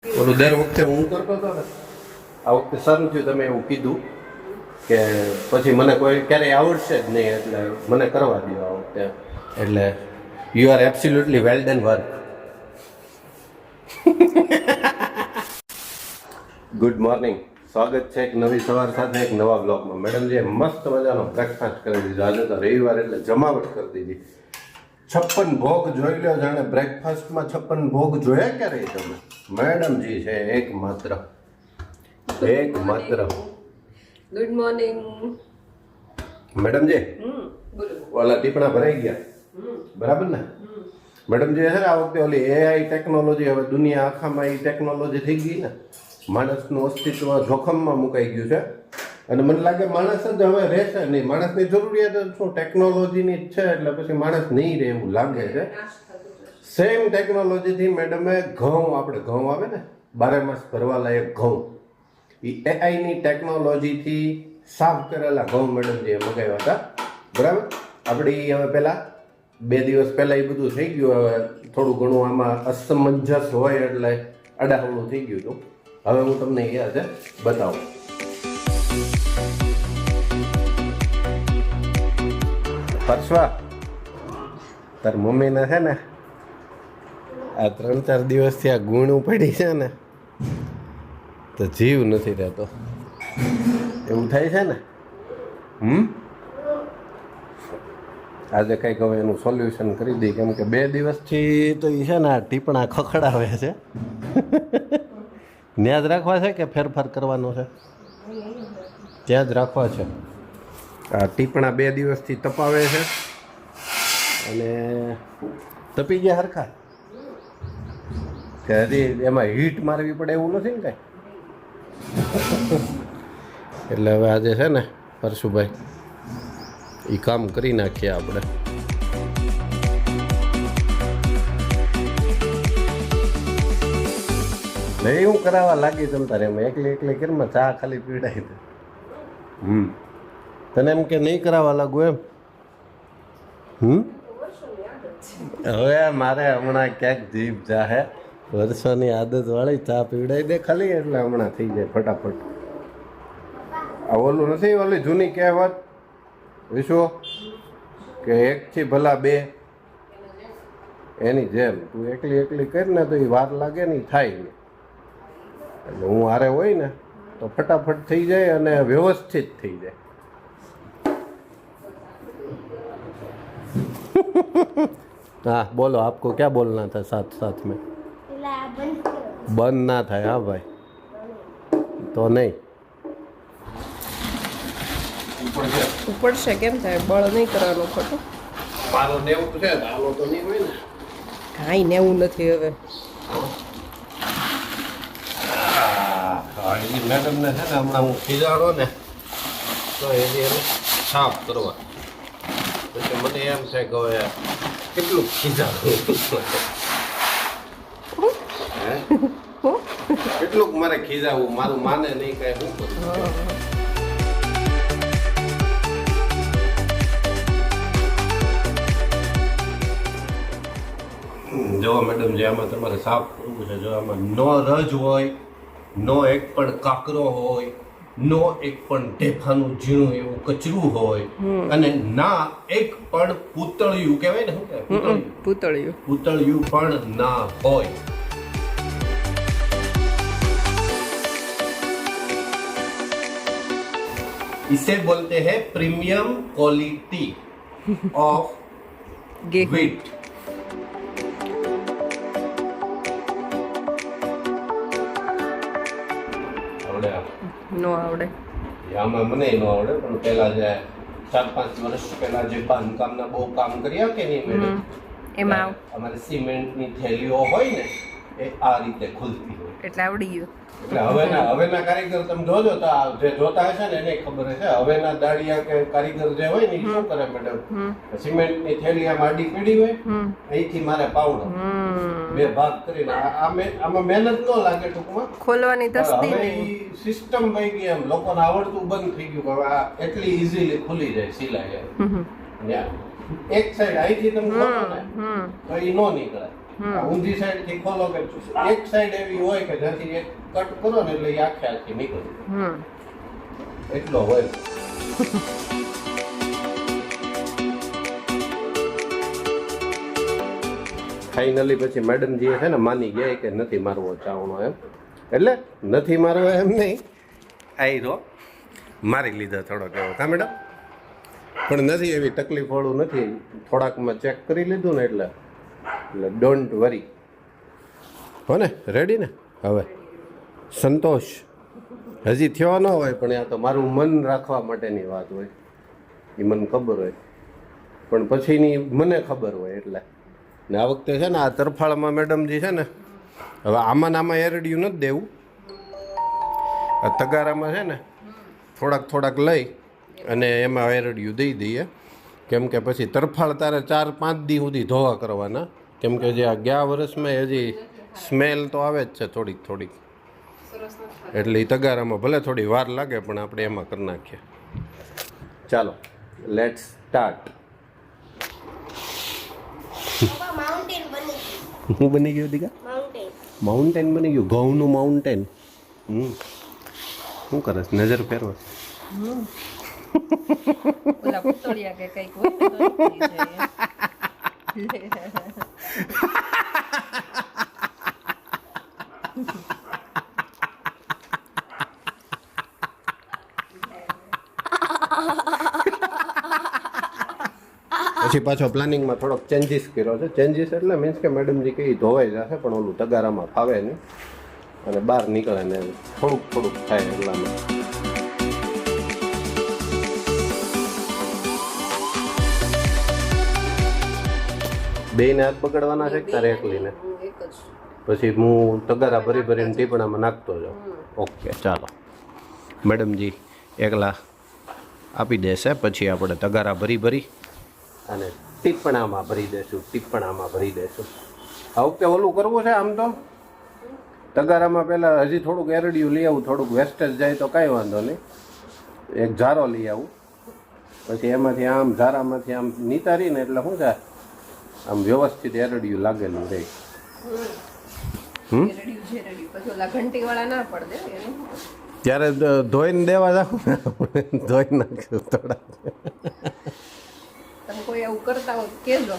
ઓલું દર વખતે હું કરતો હતો ને, આ વખતે સારું થયું તમે એવું કીધું કે પછી મને કોઈ ક્યારેય આવડશે જ નહીં, એટલે મને કરવા દો આ વખતે. એટલે you are absolutely well done work. Good morning, સ્વાગત છે એક નવી સવાર સાથે એક નવા બ્લોગમાં. મેડમ જે મસ્ત મજાનો બ્રેકફાસ્ટ કરી દીધો. આજે તો રવિવાર એટલે જમાવટ કરી દીધી. 56 ભોગ જોઈ લો, જાણે બ્રેકફાસ્ટમાં 56 ભોગ જોયા ક્યારે તમે? મેડમજી છે એકમાત્ર. Good morning મેડમજી. ઓલા ટીપણા ભરાઈ ગયા બરાબર ને? મેડમજી છે ને આ વખતે ઓલી એઆઈ ટેકનોલોજી, હવે દુનિયા આખામાં એ ટેકનોલોજી થઈ ગઈ ને, માણસનું અસ્તિત્વ જોખમમાં મુકાઈ ગયું છે. અને મને લાગે માણસ જ હવે રહેશે નહીં. માણસની જરૂરિયાત શું ટેકનોલોજીની જ છે, એટલે પછી માણસ નહીં રહે એવું લાગે છે. સેમ ટેકનોલોજીથી મેડમે ઘઉં, આપણે ઘઉં આવે ને 12 માસ ભરવા લાયક ઘઉં, એ એઆઈની ટેકનોલોજીથી સાફ કરેલા ઘઉં મેડમજીએ મગાવ્યા હતા. બરાબર? આપણી હવે પહેલાં 2 દિવસ પહેલાં એ બધું થઈ ગયું. હવે થોડું ઘણું આમાં અસમંજસ હોય એટલે અડાહવડું થઈ ગયું હતું. હવે હું તમને એ આજે બતાવું. પરસવા તાર મમ્મીને છે ને આ 3-4 દિવસથી આ ગુણું પડી છે ને, તો જીવ નથી રહેતો. એવું થાય છે ને? આજે કંઈક હવે એનું સોલ્યુશન કરી દઈ, કેમ કે 2 દિવસથી તો એ છે ને આ ટીપણા ખખડાવે છે. ત્યાં જ રાખવા છે કે ફેરફાર કરવાનો છે? ત્યાં જ રાખવા છે. આ ટીપણા 2 દિવસથી તપાવે છે અને તપી ગયા હરખા કે હજી એમાં હીટ મારવી પડે એવું નથી ને કાંઈ? એટલે હવે આજે છે ને પરશુભાઈ એ કામ કરી નાખીએ આપણે. નહીં હું કરાવવા લાગી તમતારે એમ એકલી કેરમાં ચા ખાલી પીવડાવી દે. તને એમ કે નહીં કરાવવા લાગુ એમ? હવે મારે હમણાં ક્યાંક જીભ જાહે, વર્ષોની આદત વાળી ચા પીવડાવી દે ખાલી, એટલે હમણાં થઈ જાય ફટાફટ. આ ઓલું નથી, ઓલી જૂની કહેવત વિશ્વ કે 1 થી ભલા 2, એની જેમ તું એકલી કરીને તો એ વાર લાગે ને થાય નહીં. એટલે હું હારે હોય ને તો ફટાફટ થઈ જાય અને વ્યવસ્થિત થઈ જાય. हाँ बोलो, आपको क्या बोलना था साथ साथ में? बंद ना થાય. હા ભાઈ, તો નહીં ઉપડશે. કેમ થાય? બળ નહીં કરવાનું ખોટું. પાલો નેવું છે, પાલો તો નહીં હોય ને. કાંઈ નેવું નથી હવે. મેડમને છે ને હમણાં હું ખીજાડો ને તો એને સાફ કરવા, પછી મને એમ છે કે હવે કેટલું ખીજાડું, કેટલુંક મારે ખીજાવું, મારું માને નહીં કાંઈ શું કરું. જો મેડમ જે આમાં તમારે સાફ કરવું છે, જો આમાં નો રજ હોય, નો એક પણ કાકરો હોય, નો એક પણ ઢેફાનું ઝીણું એવું કચરું હોય, અને ના એક પણ પૂતળિયું કહેવાય ને, શું કહેવાય? પૂતળિયું પણ ના હોય. इसे बोलते हैं प्रीमियम क्वालिटी ऑफ व्हीट. નો આવડે આમાં મને ન આવડે, પણ પેલા જે 4-5 વર્ષ પહેલા જે બાંધકામના બહુ કામ કર્યા કે નહીં મેડમ, એમાં અમારે સિમેન્ટની થેલીઓ હોય ને એ આ રીતે ખુલતી હોય, એટલે આવડી ગયું. એટલે હવેના કારીગર તમે જોજો તો જે જોતા હશે ને એને ખબર હશે. હવેના દાડિયા કે કારીગર જે હોય ને એ શું કરે મેડમ, સિમેન્ટની થેલી આમ આડી પડી હોય, અહીંથી મારે પાવડો 2 ભાગ કરીને આમાં મહેનત ન લાગે ટૂંકમાં ખોલવાની તસ્દી હવે નહીં. સિસ્ટમ થઈ ગઈ, એમ લોકોને આવડતું બંધ થઈ ગયું. હવે આ એટલી ઇઝીલી ખુલી જાય સિલાઈ. એક સાઈડ અહીંથી તમે ખોલો ને તો એ ન નીકળે, આ ઊંધી સાઈડ થી ખોલો કે એક સાઈડ એવી હોય કે જ્યાંથી એક કટ કરો ને એટલે એ આખે આખી નીકળે. એટલો હોય. ફાઇનલી પછી મેડમજી છે ને માની ગયા કે નથી મારવો ચાવણો એમ. એટલે નથી મારવો એમ નહીં, આઈ રો મારી લીધા થોડોક એવો. હા મેડમ, પણ નથી એવી તકલીફ વાળું નથી, થોડાકમાં ચેક કરી લીધું ને એટલે ડોન્ટ વરી. હો ને, રેડી ને? હવે સંતોષ હજી થયો ન હોય, પણ આ તો મારું મન રાખવા માટેની વાત હોય, એ મને ખબર હોય, પણ પછીની મને ખબર હોય એટલે. ને આ વખતે છે ને આ તરફાળમાં મેડમજી છે ને, હવે આમાં એરડિયું નથી દેવું, આ તગારામાં છે ને થોડાક લઈ અને એમાં એરડિયું દઈ દઈએ, કેમ કે પછી તરફાળ તારે 4-5 દી સુધી ધોવા કરવાના, કેમ કે જે આ ગયા વર્ષમાં હજી સ્મેલ તો આવે જ છે થોડીક, એટલે એ તગારામાં ભલે થોડી વાર લાગે પણ આપણે એમાં કરી નાખીએ. ચાલો લેટ્સ સ્ટાર્ટ. હું બની ગયું દીકા? માઉન્ટેન બની ગયું, ઘઉંનું માઉન્ટેન. શું કરે છે? નજર ફેરવો. ઓલા પુતળિયા કે કઈક હોય તો થઈ જાય. પછી પાછો પ્લાનિંગમાં થોડોક ચેન્જીસ કર્યો છે. ચેન્જીસ એટલે મીન્સ કે મેડમજી કહી ધોવાઈ જશે, પણ ઓલું તગારામાં ફાવે નહીં અને બહાર નીકળે ને થોડુંક થાય એટલામાં. બેયને હાથ બગડવાના છે કે તારે એકલીને? પછી હું તગારા ભરીને ટીપણામાં નાખતો જાઉં. ઓકે ચાલો, મેડમજી એકલા આપી દેશે, પછી આપણે તગારા ભરી અને ટીપણામાં ભરી દેશું. આ વખતે ઓલું કરવું છે આમ તો તગારામાં પહેલાં હજી થોડુંક એરડિયું લઈ આવું, થોડુંક વેસ્ટેજ જાય તો કાંઈ વાંધો નહીં, એક ઝારો લઈ આવું, પછી એમાંથી આમ ઝારામાંથી આમ નીતારીને એટલે શું થાય આમ વ્યવસ્થિત એરડિયું લાગેલું રહે. ત્યારે ધોઈને દેવા જાવ ને, ધોઈ નાખ્યું થોડા. કોઈ એવું કરતા હોય કેજો.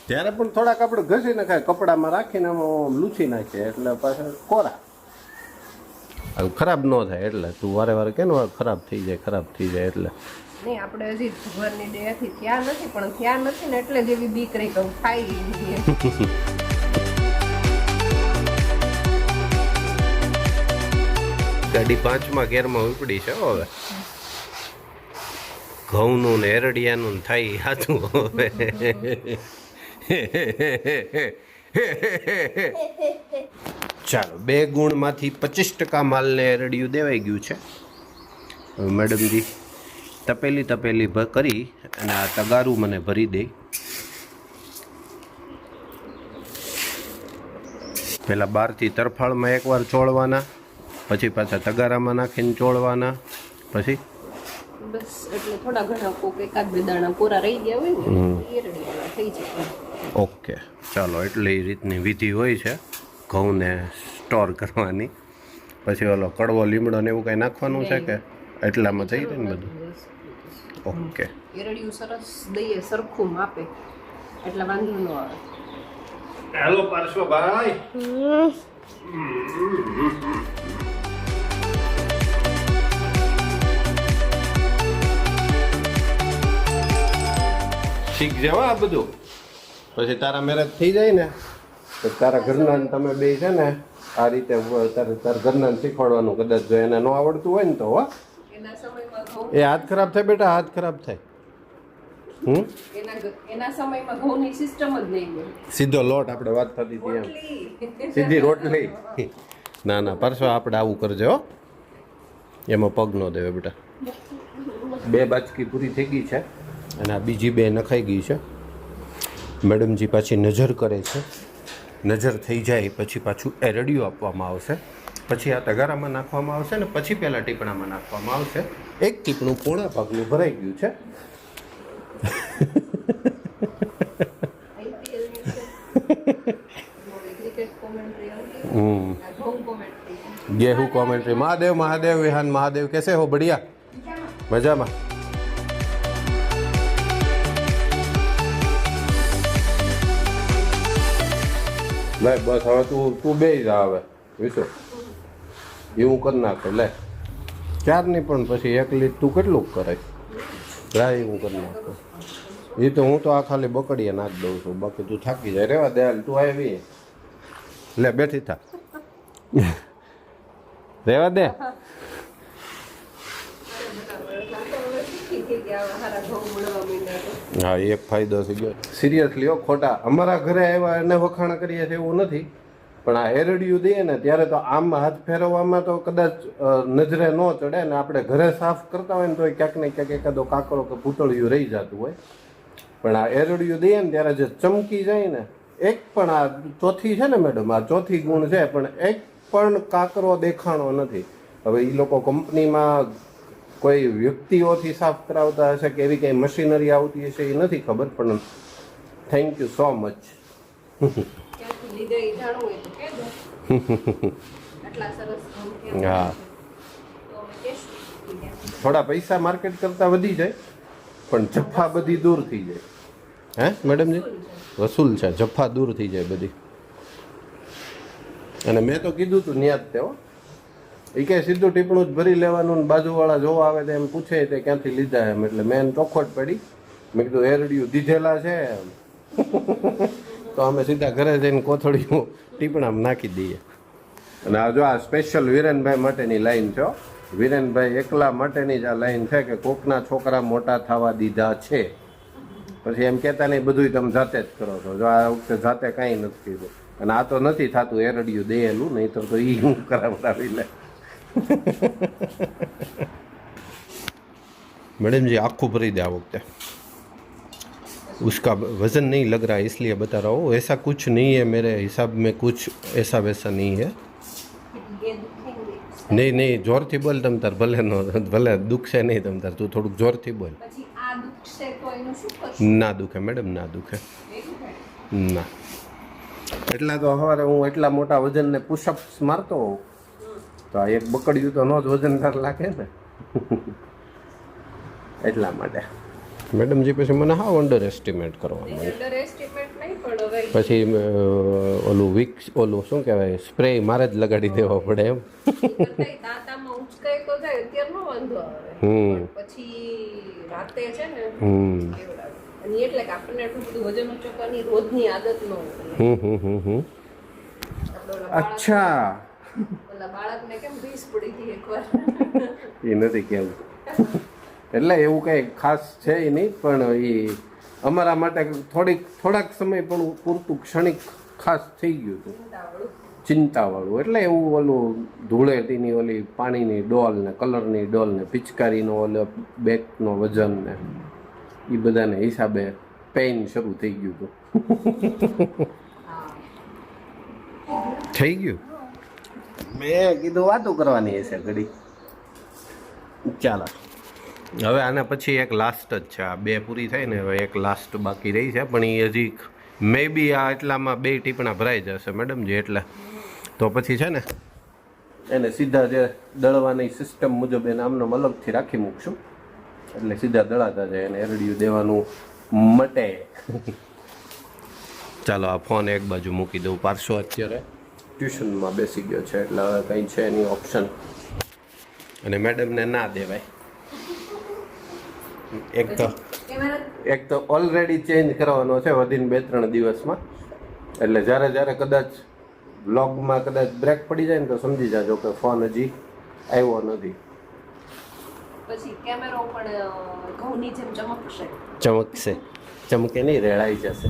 ત્યારે પણ થોડાક આપણે ઘસી નાખાય, કપડામાં રાખીને આમ લૂછી નાખીએ એટલે પાછા કોરા ખરાબ ન થાય. એટલે તું વારે કે ખરાબ થઈ જાય એટલે નહીં, આપણે હજી ભગવાનની દયાથી થયા નથી, પણ થયા નથી ને એટલે જેવી બીક રહી કહું ખાઈ ગાડી 5મા ગેરમાં ઉપડી છે હવે. ઘઉંનું ને એરડિયાનું થાય સાચું હવે. ચાલો, 2 ગુણમાંથી 25% માલને એરડિયું દેવાઈ ગયું છે. મેડમજી તપેલી કરી અને આ તગારું મને ભરી દે. પહેલાં બહારથી તરફાળમાં એકવાર ચોળવાના, પછી પાછા તગારામાં નાખીને ચોળવાના, પછી બસ એટલે થોડા ઘણા કોક 1-2 દાણા કોરા રહી ગયા હોય ને એરડિયા થઈ જાય. ઓકે ચાલો, એટલે એ રીતની વિધિ હોય છે ઘઉંને સ્ટોર કરવાની. પછી ઓલો કડવો લીમડો ને એવું કંઈ નાખવાનું છે કે એટલામાં થઈ જાય ને બધું? ઓકે, એરડિયું સરસ દઈએ સરખું માપે એટલે વાંધો ન આવે. હેલો પાર્શ્વભાઈ. શીખ જવા આ બધું, પછી તારા મેરેજ થઈ જાય ને તો તારા ઘરના તમે બે છે ને આ રીતે તારા ઘરના શીખવાડવાનું. કદાચ જો એને ન આવડતું હોય ને તો એ હાથ ખરાબ થાય બેટા, હાથ ખરાબ થાય. એના સમયમાં ઘઉંની સિસ્ટમ જ નહીં હોય, સીધો લોટ. આપણે વાત થતી હતી એમ, સીધી રોટલી. ના પરસો આપણે આવું કરજો, એમાં પગ ન દેવે બેટા. 2 બાચકી પૂરી થઈ ગઈ છે અને આ બીજી 2 નખાઈ ગઈ છે. મેડમજી પાછી નજર કરે છે. નજર થઈ જાય પછી પાછું એરડિયું આપવામાં આવશે, પછી આ તગારામાં નાખવામાં આવશે ને પછી પહેલાં ટીપણામાં નાખવામાં આવશે. 1 ટીપણું પોણા ભાગનું ભરાઈ ગયું છે. ઘઉં કોમેન્ટ્રી गेहूँ कॉमेंट्री। महादेव महादेव विहान महादेव, कैसे हो? बढ़िया, मजाમાં। લે બસ હવે તું બે જા હવે વિશો એવું કરી નાખે લે ચારની પણ પછી એકલી તું કેટલું કરે રાય હું કરી નાખું એ તો હું તો આ ખાલી બકડીએ નાખ દઉં છું બાકી તું થાકી જાય રેવા દે તું આવી લે બેઠી થા રેવા દે હા એક ફાયદો થઈ ગયો સિરિયસલી હો ખોટા અમારા ઘરે આવ્યા એને વખાણ કરીએ છીએ એવું નથી પણ આ એરડિયું દઈએ ને ત્યારે તો આમ હાથ ફેરવવામાં તો કદાચ નજરે ન ચડે ને આપણે ઘરે સાફ કરતા હોય ને તો ક્યાંક ને ક્યાંક એકાદો કાકરો કે પૂતળિયું રહી જતું હોય પણ આ એરડિયું દઈએ ને ત્યારે જે ચમકી જાય ને એક પણ આ ચોથી છે ને મેડમ આ ચોથી ગુણ છે પણ એક પણ કાકરો દેખાણો નથી હવે એ લોકો કંપનીમાં કોઈ વ્યક્તિઓથી સાફ કરાવતા હશે કે એવી કંઈ મશીનરી આવતી હશે એ નથી ખબર પણ થેન્ક યુ સો મચ હા થોડા પૈસા માર્કેટ કરતાં વધી જાય પણ જફા બધી દૂર થઈ જાય હે મેડમજી વસૂલ છે જફા દૂર થઈ જાય બધી અને મેં તો કીધું તું ન્યાજ તે હો એ કે સીધું ટીપણું જ ભરી લેવાનું ને બાજુવાળા જોવા આવે તો એમ પૂછે તે ક્યાંથી લીધા એમ એટલે મેં ચોખવટ પડી મેં કીધું એરડિયું દીધેલા છે તો અમે સીધા ઘરે જઈને કોથળીઓ ટીપણામાં નાખી દઈએ અને આ જો આ સ્પેશિયલ વિરેનભાઈ માટેની લાઈન છે વિરેનભાઈ એકલા માટેની જ આ લાઈન છે કે કોકના છોકરા મોટા થવા દીધા છે પછી એમ કહેતા નહીં બધું તમે જાતે જ કરો છો જો આ વખતે જાતે કાંઈ નથી કીધું અને આ તો નથી થતું એરડિયું દેલું નહીં તો એ હું કરાવડાવી લે मैडम जी आँखों भरी दे आ वक्त उसका वज़न नहीं लग रहा है इसलिए बता रहा हूँ ऐसा कुछ नहीं है मेरे हिसाब में कुछ ऐसा वैसा नहीं है नहीं नहीं जोर थी बोल तम तार भले नो भले दुख से नहीं तम तार तू थोड़ा जोर थी बोल ना दुखे मैडम ना दुखे ना એટલા તો સવારે હું એટલા મોટા વજનને પુશઅપ્સ મારતો હોઉં તો આ એક બકડ્યું તો નો જ વજનદાર લાગે ને એટલા માટે મેડમજી પછી મને હાવ અંડર એસ્ટિમેટ કરવાનું પછી ઓલું વિક્સ ઓલું શું કહેવાય સ્પ્રે મારે જ લગાડી દેવો પડે એમ એટલે કે આપણને એટલું બધું વજન ઉચકવાની રોજની આદત ન હોય અચ્છા ઓલા બાળકને કેમ ભીસ પડી ગઈ એકવાર એ નથી કેવું એટલે એવું કંઈ ખાસ છે નહીં પણ એ અમારા માટે થોડાક સમય પણ પૂરતું ક્ષણિક ખાસ થઈ ગયું હતું ચિંતાવાળું એટલે એવું ઓલું ધૂળેટીની ઓલી પાણીની ડોલ ને કલરની ડોલ ને પિચકારીનો ઓલો બેકનો વજન ને એ બધાને હિસાબે પેઇન શરૂ થઈ ગયું હતું થઈ ગયું મેં કીધું વાતો કરવાની હશે ઘડી ચાલો હવે આના પછી એક લાસ્ટ જ છે આ બે પૂરી થઈ ને હવે એક લાસ્ટ બાકી રહી છે પણ એ હજી મે બી આ એટલામાં બે ટીપણા ભરાઈ જશે મેડમજી એટલે તો પછી છે ને એને સીધા જે દળવાની સિસ્ટમ મુજબ એને આમનો અલગથી રાખી મૂકશું એટલે સીધા દળાતા જાય એને એરડિયું દેવાનું મટે ચાલો આ ફોન એક બાજુ મૂકી દઉં પારસો અત્યારે ટ્યુશનમાં બેસી ગયો છે એટલે હવે કંઈ છે એની ઓપ્શન અને મેડમને ના દેવાય એક તો ઓલરેડી ચેન્જ કરવાનો છે વધીને 2-3 દિવસમાં એટલે જ્યારે કદાચ વ્લોગમાં કદાચ બ્રેક પડી જાય ને તો સમજી જાજો કે ફોન હજી આવ્યો નથી પછી કેમેરો પણ ઘઉંની જેમ ચમકશે ચમકે નહીં રેડાઈ જશે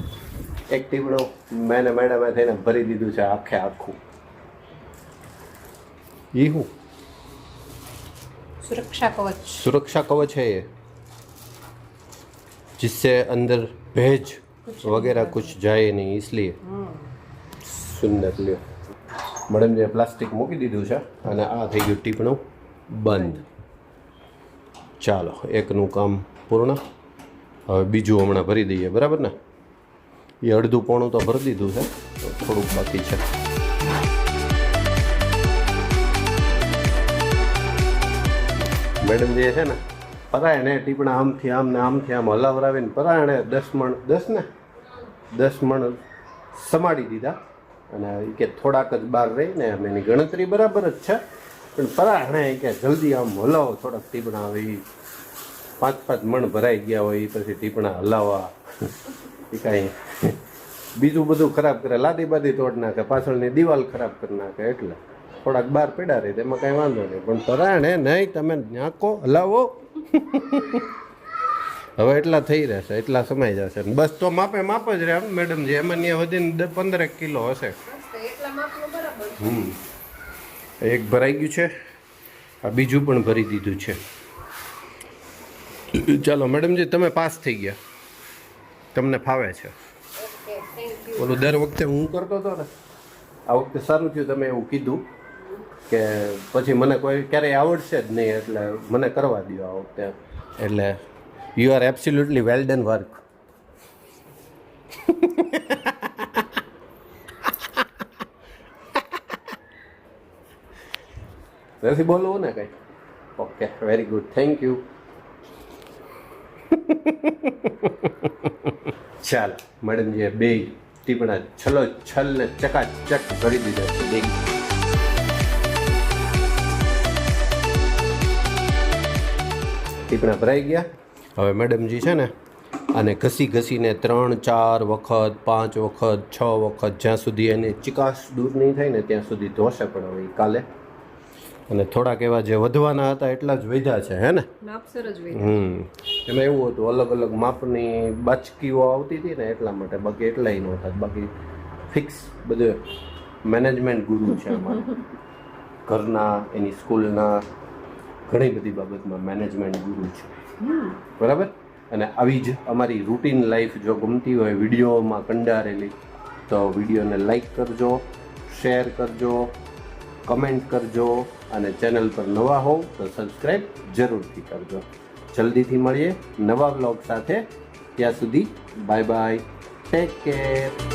એક ટીપણું મેં મેડમે થઈને ભરી દીધું છે આખે આખું એ હું सुरक्षा कवच है ये जिससे अंदर भेज वगैरह कुछ जाए नहीं इसलिए सुंदर લ્યો મેડમ જે પ્લાસ્ટિક મૂકી દીધું છે અને આ થઈ ગયું ટીપણું બંધ ચાલો એકનું કામ પૂર્ણ હવે બીજું હમણાં ભરી દઈએ બરાબર ને એ અડધું પોણું તો ભરી દીધું છે થોડુંક બાકી છે મેડમ જે છે ને પરાયણે ટીપણા આમથી આમ ને આમથી આમ હલાવરાવીને પરાયણે 10 મણ સમાડી દીધા અને એ કે થોડાક જ બહાર રહીને એમ એની ગણતરી બરાબર જ છે પણ પરાયણે કે જલ્દી આમ હલાવો થોડાક ટીપણા આવે એ 5 મણ ભરાઈ ગયા હોય એ પછી ટીપણા હલાવવા એ કાંઈ બીજું બધું ખરાબ કરે, લાદી બાદી તોડ નાખે, પાછળની દિવાલ ખરાબ કરી નાખે, એટલે થોડાક બહાર પડ્યા રહે તેમાં કાંઈ વાંધો નહીં. પણ પરાયણે નહીં, તમે નાખો હલાવો હવે એટલા થઈ રહેશે, એટલા સમાઈ જશે બસ. તો માપે માપ જ રહે મેડમ જે એમાં ત્યાં વધીને 15 કિલો હશે. એક ભરાઈ ગયું છે, આ બીજું પણ ભરી દીધું છે. ચાલો મેડમજી તમે પાસ થઈ ગયા, તમને ફાવે છે. ઓલું દર વખતે હું કરતો હતો ને, આ વખતે સારું થયું તમે એવું કીધું કે પછી મને કોઈ ક્યારેય આવડશે જ નહીં એટલે મને કરવા દો આ વખતે. એટલે you are absolutely well done work. નથી બોલવું ને કંઈ? Okay, very good, thank you. ચાલો મેડમજીએ બે ટીપણા છલો છલ ને ચકાચક કરી દીધા છે. બે ટીપણા ભરાઈ ગયા. હવે મેડમજી છે ને આને ઘસી ઘસીને 3, 4 વખત, 5 વખત, 6 વખત, જ્યાં સુધી એની ચિકાસ દૂર નહીં થાય ને ત્યાં સુધી ધોશે. પણ હવે કાલે અને થોડાક એવા જે વધવાના હતા એટલા જ વધ્યા છે, હે ને? એમાં એવું હતું અલગ અલગ માપની બાચકીઓ આવતી હતી ને એટલા માટે, બાકી એટલાય નહોતા. બાકી ફિક્સ બધું મેનેજમેન્ટ ગુરુ છે અમારા ઘરના, એની સ્કૂલના, ઘણી બધી બાબતમાં મેનેજમેન્ટ ગુરુ છે, બરાબર. અને આવી જ અમારી રૂટીન લાઈફ જો ગમતી હોય વિડીયોમાં કંડારેલી, તો વિડીયોને લાઈક કરજો, શેર કરજો, કમેન્ટ કરજો અને ચેનલ પર નવા હોવ તો સબસ્ક્રાઈબ જરૂરથી કરજો. જલ્દીથી મળીએ નવા વ્લોગ સાથે. ત્યાં સુધી બાય બાય, ટેક કેર.